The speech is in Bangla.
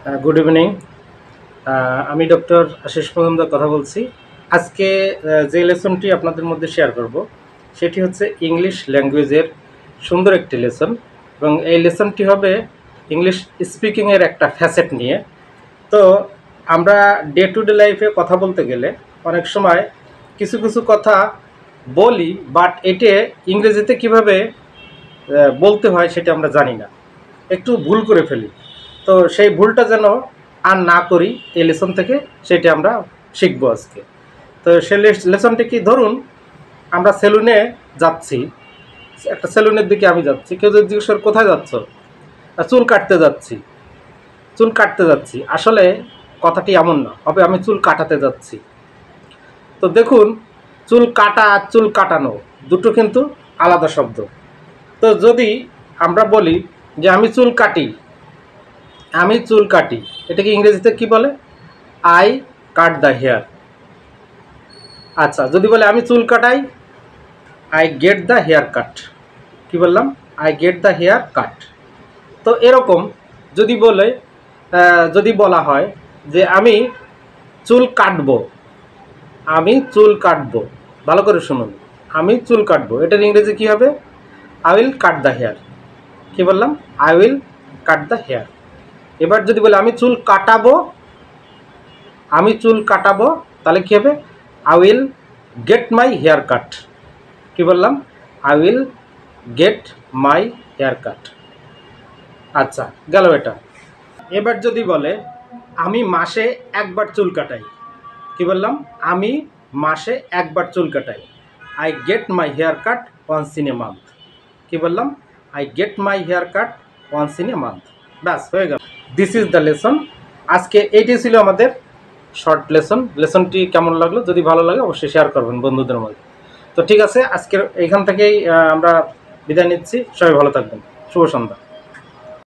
Good evening. আমি ডক্টর আশিস মজুমদার কথা বলছি। আজকে যে লেসনটি আপনাদের মধ্যে শেয়ার করব সেটি হচ্ছে ইংলিশ ল্যাঙ্গুয়েজের সুন্দর একটি লেসন, এবং এই লেসনটি হবে ইংলিশ স্পিকিংয়ের একটা ফ্যাসেট নিয়ে। তো আমরা ডে টু ডে লাইফে কথা বলতে গেলে অনেক সময় কিছু কিছু কথা বলি, বাট এটে ইংরেজিতে কিভাবে বলতে হয় সেটা আমরা জানি না, একটু ভুল করে ফেলি। তো সেই ভুলটা যেন আর না করি এই লেসন থেকে, সেটা আমরা শিখবো আজকে। তো সেই লেসনটি কি, ধরুন আমরা সেলুনে যাচ্ছি, একটা সেলুনের দিকে আমি যাচ্ছি, কেউ যদি জিজ্ঞেস করে কোথায় যাচ্ছ, চুল কাটতে যাচ্ছি। চুল কাটতে যাচ্ছি, আসলে কথাটি এমন না, হবে আমি চুল কাটাতে যাচ্ছি। তো দেখুন, চুল কাটা আর চুল কাটানো দুটো কিন্তু আলাদা শব্দ। তো যদি আমরা বলি যে আমি চুল কাটি, আমি চুল কাটি, এটাকে ইংরেজিতে কি বলে? I cut the hair. আচ্ছা, যদি বলে আমি চুল কাটাই, I get the hair cut. কি বললাম? I get the hair cut. তো এরকম যদি বলে যদি বলা হয় যে আমি চুল কাটবো, আমি চুল কাটবো, ভালো করে শুনুন, আমি চুল কাটবো, এটার ইংরেজি কি হবে? I will cut the hair. কি বললাম? I will cut the hair. এবার যদি বলে আমি চুল কাটাবো, আমি চুল কাটাবো, তাহলে কী হবে? I will get my hair cut. কী বললাম? I will get my hair cut. আচ্ছা, গেল এটা। এবার যদি বলে আমি মাসে একবার চুল কাটাই, কী বললাম? আমি মাসে একবার চুল কাটাই। I get my hair cut once in a month. কী বললাম? I get my hair cut once in a month. ব্যাস, হয়ে গেল। This is the lesson. আজকে এইটাই ছিল আমাদের শর্ট লেসন। লেসনটি কেমন লাগলো? যদি ভালো লাগে অবশ্যই শেয়ার করবেন বন্ধুদের মধ্যে। তো ঠিক আছে, আজকের এইখান থেকেই আমরা বিদায় নিচ্ছি। সবাই ভালো থাকবেন। শুভ সন্ধ্যা।